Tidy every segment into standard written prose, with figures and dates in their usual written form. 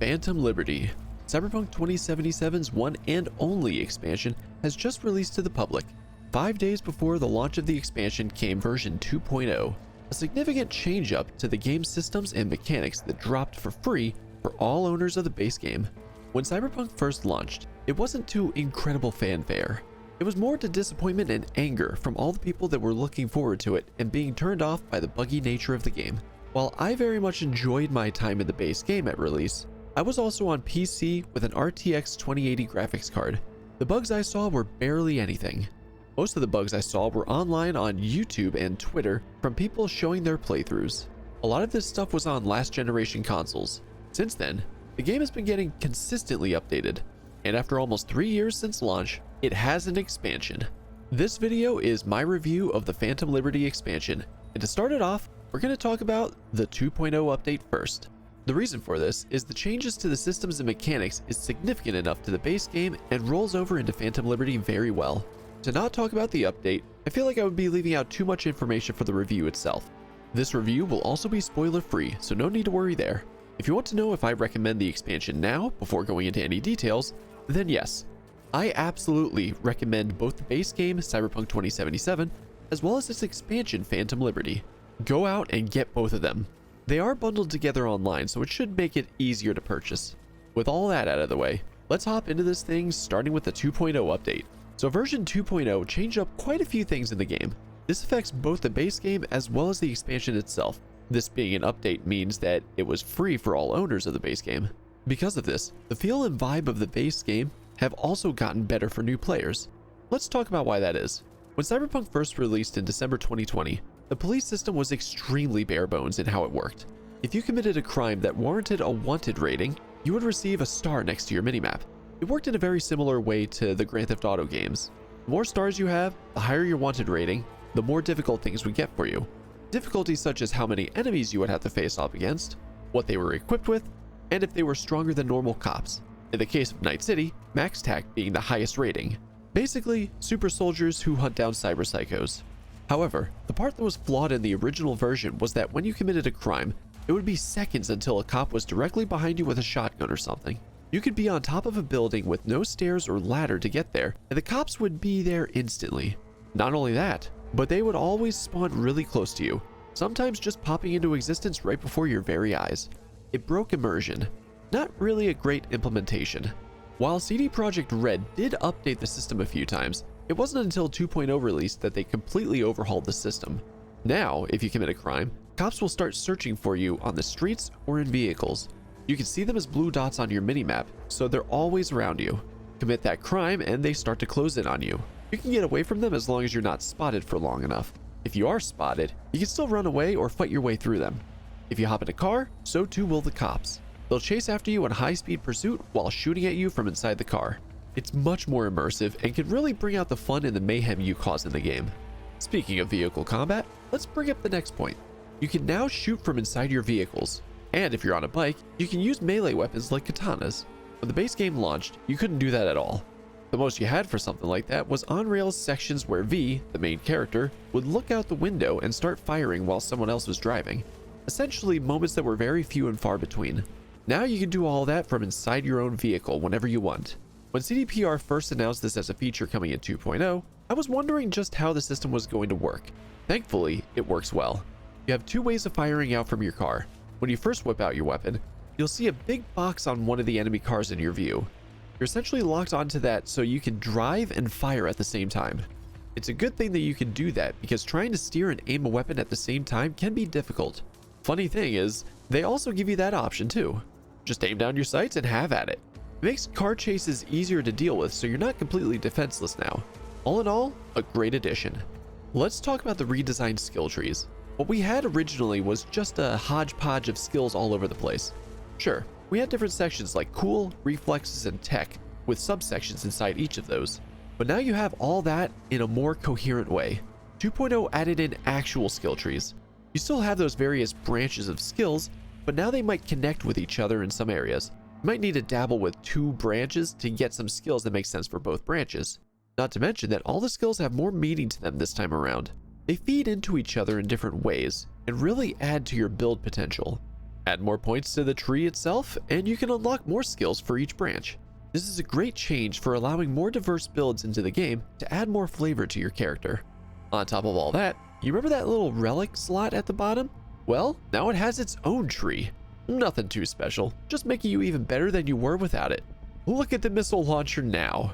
Phantom Liberty. Cyberpunk 2077's one and only expansion has just released to the public. 5 days before the launch of the expansion came version 2.0, a significant change-up to the game's systems and mechanics that dropped for free for all owners of the base game. When Cyberpunk first launched, it wasn't to incredible fanfare. It was more to disappointment and anger from all the people that were looking forward to it and being turned off by the buggy nature of the game. While I very much enjoyed my time in the base game at release, I was also on PC with an RTX 2080 graphics card. The bugs I saw were barely anything. Most of the bugs I saw were online on YouTube and Twitter from people showing their playthroughs. A lot of this stuff was on last generation consoles. Since then, the game has been getting consistently updated, and after almost 3 years since launch, it has an expansion. This video is my review of the Phantom Liberty expansion, and to start it off, we're going to talk about the 2.0 update first. The reason for this is the changes to the systems and mechanics is significant enough to the base game and rolls over into Phantom Liberty very well. To not talk about the update, I feel like I would be leaving out too much information for the review itself. This review will also be spoiler free, so no need to worry there. If you want to know if I recommend the expansion now before going into any details, then yes. I absolutely recommend both the base game Cyberpunk 2077 as well as its expansion Phantom Liberty. Go out and get both of them. They are bundled together online, so it should make it easier to purchase. With all that out of the way, let's hop into this thing starting with the 2.0 update. So version 2.0 changed up quite a few things in the game. This affects both the base game as well as the expansion itself. This being an update means that it was free for all owners of the base game. Because of this, the feel and vibe of the base game have also gotten better for new players. Let's talk about why that is. When Cyberpunk first released in December 2020, the police system was extremely bare bones in how it worked. If you committed a crime that warranted a wanted rating, you would receive a star next to your minimap. It worked in a very similar way to the Grand Theft Auto games. The more stars you have, the higher your wanted rating, the more difficult things would get for you. Difficulties such as how many enemies you would have to face off against, what they were equipped with, and if they were stronger than normal cops. In the case of Night City, Max TAC being the highest rating. Basically, super soldiers who hunt down cyber psychos. However, the part that was flawed in the original version was that when you committed a crime, it would be seconds until a cop was directly behind you with a shotgun or something. You could be on top of a building with no stairs or ladder to get there, and the cops would be there instantly. Not only that, but they would always spawn really close to you, sometimes just popping into existence right before your very eyes. It broke immersion. Not really a great implementation. While CD Projekt Red did update the system a few times, it wasn't until 2.0 released that they completely overhauled the system. Now, if you commit a crime, cops will start searching for you on the streets or in vehicles. You can see them as blue dots on your minimap, so they're always around you. Commit that crime and they start to close in on you. You can get away from them as long as you're not spotted for long enough. If you are spotted, you can still run away or fight your way through them. If you hop in a car, so too will the cops. They'll chase after you in high-speed pursuit while shooting at you from inside the car. It's much more immersive and can really bring out the fun and the mayhem you cause in the game. Speaking of vehicle combat, let's bring up the next point. You can now shoot from inside your vehicles. And if you're on a bike, you can use melee weapons like katanas. When the base game launched, you couldn't do that at all. The most you had for something like that was on-rails sections where V, the main character, would look out the window and start firing while someone else was driving. Essentially, moments that were very few and far between. Now you can do all that from inside your own vehicle whenever you want. When CDPR first announced this as a feature coming in 2.0, I was wondering just how the system was going to work. Thankfully, it works well. You have two ways of firing out from your car. When you first whip out your weapon, you'll see a big box on one of the enemy cars in your view. You're essentially locked onto that so you can drive and fire at the same time. It's a good thing that you can do that because trying to steer and aim a weapon at the same time can be difficult. Funny thing is, they also give you that option too. Just aim down your sights and have at it. It makes car chases easier to deal with so you're not completely defenseless now. All in all, a great addition. Let's talk about the redesigned skill trees. What we had originally was just a hodgepodge of skills all over the place. Sure, we had different sections like cool, reflexes, and tech, with subsections inside each of those. But now you have all that in a more coherent way. 2.0 added in actual skill trees. You still have those various branches of skills, but now they might connect with each other in some areas. You might need to dabble with two branches to get some skills that make sense for both branches. Not to mention that all the skills have more meaning to them this time around. They feed into each other in different ways and really add to your build potential. Add more points to the tree itself, and you can unlock more skills for each branch. This is a great change for allowing more diverse builds into the game to add more flavor to your character. On top of all that, you remember that little relic slot at the bottom? Well, now it has its own tree. Nothing too special, just making you even better than you were without it. Look at the missile launcher now.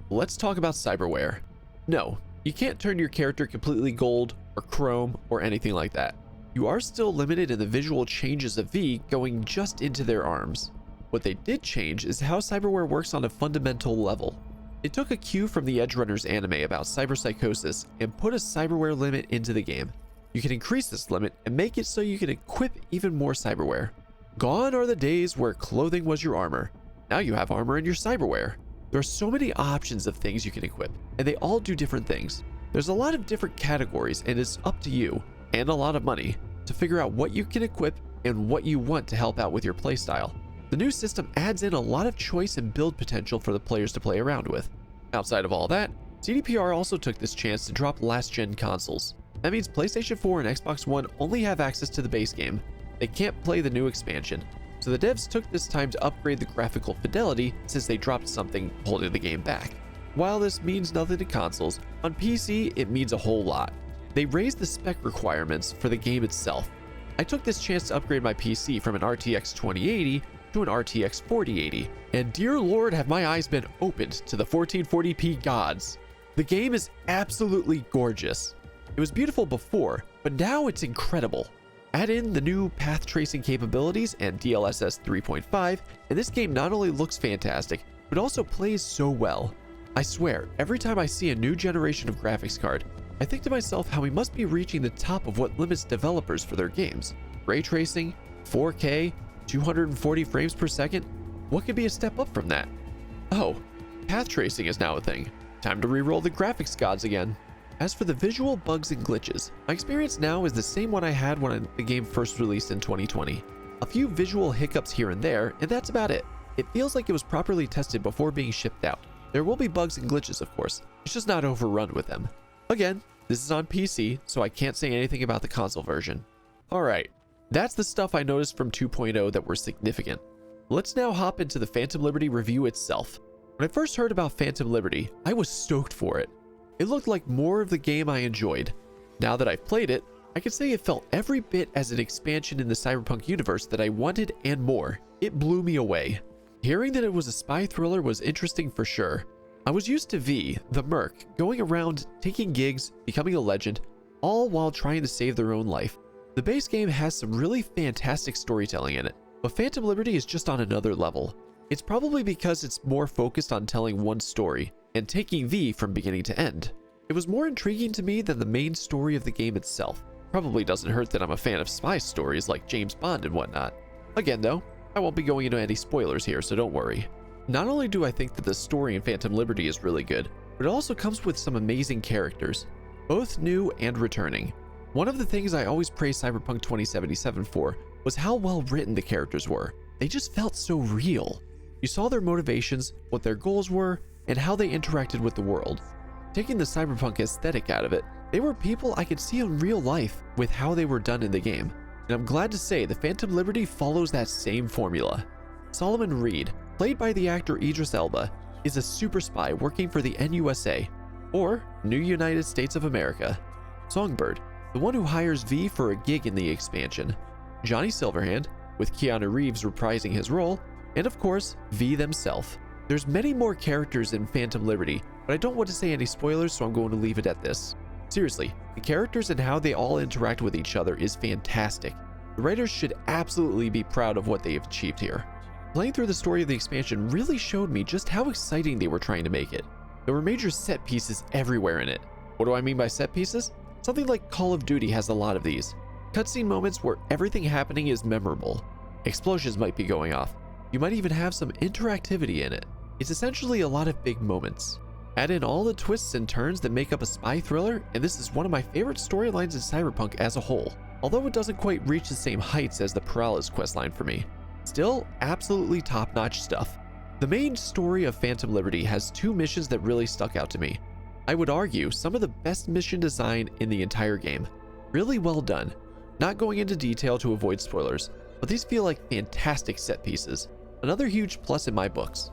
Let's talk about Cyberware. No, you can't turn your character completely gold or chrome or anything like that. You are still limited in the visual changes of V going just into their arms. What they did change is how Cyberware works on a fundamental level. It took a cue from the Edge Runners anime about cyberpsychosis and put a Cyberware limit into the game. You can increase this limit and make it so you can equip even more Cyberware. Gone are the days where clothing was your armor. Now you have armor in your Cyberware. There are so many options of things you can equip, and they all do different things. There's a lot of different categories, and it's up to you, and a lot of money, to figure out what you can equip and what you want to help out with your playstyle. The new system adds in a lot of choice and build potential for the players to play around with. Outside of all that, CDPR also took this chance to drop last-gen consoles. That means PlayStation 4 and Xbox One only have access to the base game. They can't play the new expansion. So the devs took this time to upgrade the graphical fidelity since they dropped something holding the game back. While this means nothing to consoles, on PC it means a whole lot. They raised the spec requirements for the game itself. I took this chance to upgrade my PC from an RTX 2080 to an RTX 4080, and dear lord have my eyes been opened to the 1440p gods. The game is absolutely gorgeous. It was beautiful before, but now it's incredible. Add in the new path tracing capabilities and DLSS 3.5, and this game not only looks fantastic, but also plays so well. I swear, every time I see a new generation of graphics card, I think to myself how we must be reaching the top of what limits developers for their games. Ray tracing, 4K, 240 frames per second, what could be a step up from that? Oh, path tracing is now a thing. Time to re-roll the graphics gods again. As for the visual bugs and glitches, my experience now is the same one I had when the game first released in 2020. A few visual hiccups here and there, and that's about it. It feels like it was properly tested before being shipped out. There will be bugs and glitches, of course. It's just not overrun with them. Again, this is on PC, so I can't say anything about the console version. Alright, that's the stuff I noticed from 2.0 that were significant. Let's now hop into the Phantom Liberty review itself. When I first heard about Phantom Liberty, I was stoked for it. It looked like more of the game I enjoyed. Now that I've played it, I can say it felt every bit as an expansion in the Cyberpunk universe that I wanted and more. It blew me away. Hearing that it was a spy thriller was interesting for sure. I was used to V, the merc, going around taking gigs, becoming a legend, all while trying to save their own life. The base game has some really fantastic storytelling in it, but Phantom Liberty is just on another level. It's probably because it's more focused on telling one story and taking V from beginning to end. It was more intriguing to me than the main story of the game itself. Probably doesn't hurt that I'm a fan of spy stories like James Bond and whatnot. Again though, I won't be going into any spoilers here, so don't worry. Not only do I think that the story in Phantom Liberty is really good, but it also comes with some amazing characters, both new and returning. One of the things I always praised Cyberpunk 2077 for was how well written the characters were. They just felt so real. You saw their motivations, what their goals were, and how they interacted with the world. Taking the cyberpunk aesthetic out of it, they were people I could see in real life with how they were done in the game. And I'm glad to say the Phantom Liberty follows that same formula. Solomon Reed, played by the actor Idris Elba, is a super spy working for the NUSA, or New United States of America. Songbird, the one who hires V for a gig in the expansion. Johnny Silverhand, with Keanu Reeves reprising his role, and of course, V themselves. There's many more characters in Phantom Liberty, but I don't want to say any spoilers, so I'm going to leave it at this. Seriously, the characters and how they all interact with each other is fantastic. The writers should absolutely be proud of what they have achieved here. Playing through the story of the expansion really showed me just how exciting they were trying to make it. There were major set pieces everywhere in it. What do I mean by set pieces? Something like Call of Duty has a lot of these. Cutscene moments where everything happening is memorable. Explosions might be going off. You might even have some interactivity in it. It's essentially a lot of big moments. Add in all the twists and turns that make up a spy thriller, and this is one of my favorite storylines in Cyberpunk as a whole, although it doesn't quite reach the same heights as the Perales questline for me. Still, absolutely top-notch stuff. The main story of Phantom Liberty has two missions that really stuck out to me. I would argue some of the best mission design in the entire game. Really well done. Not going into detail to avoid spoilers, but these feel like fantastic set pieces. Another huge plus in my books.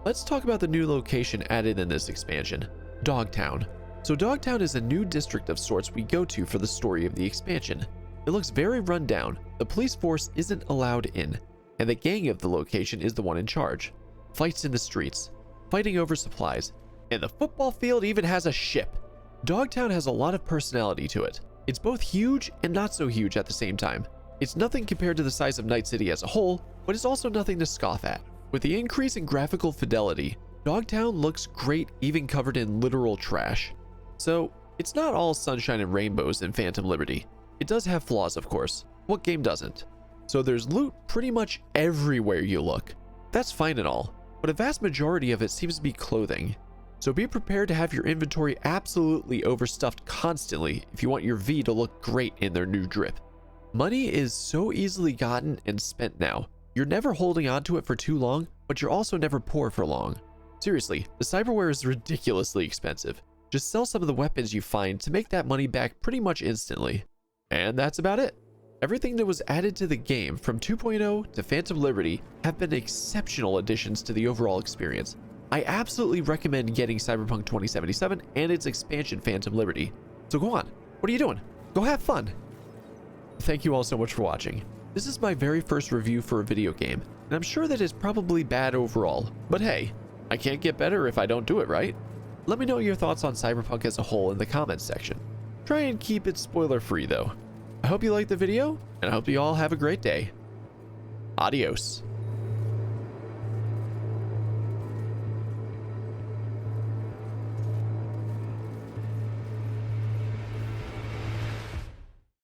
Let's talk about the new location added in this expansion, Dogtown. So Dogtown is a new district of sorts we go to for the story of the expansion. It looks very run down, the police force isn't allowed in, and the gang of the location is the one in charge. Fights in the streets, fighting over supplies, and the football field even has a ship. Dogtown has a lot of personality to it. It's both huge and not so huge at the same time. It's nothing compared to the size of Night City as a whole, but it's also nothing to scoff at. With the increase in graphical fidelity, Dogtown looks great even covered in literal trash. So, it's not all sunshine and rainbows in Phantom Liberty. It does have flaws, of course. What game doesn't? So there's loot pretty much everywhere you look. That's fine and all, but a vast majority of it seems to be clothing. So be prepared to have your inventory absolutely overstuffed constantly if you want your V to look great in their new drip. Money is so easily gotten and spent now. You're never holding on to it for too long, but you're also never poor for long. Seriously, the cyberware is ridiculously expensive. Just sell some of the weapons you find to make that money back pretty much instantly. And that's about it. Everything that was added to the game from 2.0 to Phantom Liberty have been exceptional additions to the overall experience. I absolutely recommend getting Cyberpunk 2077 and its expansion Phantom Liberty. So go on, what are you doing? Go have fun! Thank you all so much for watching. This is my very first review for a video game, and I'm sure that it's probably bad overall, but hey, I can't get better if I don't do it right. Let me know your thoughts on Cyberpunk as a whole in the comments section. Try and keep it spoiler free though. I hope you liked the video, and I hope you all have a great day. Adios.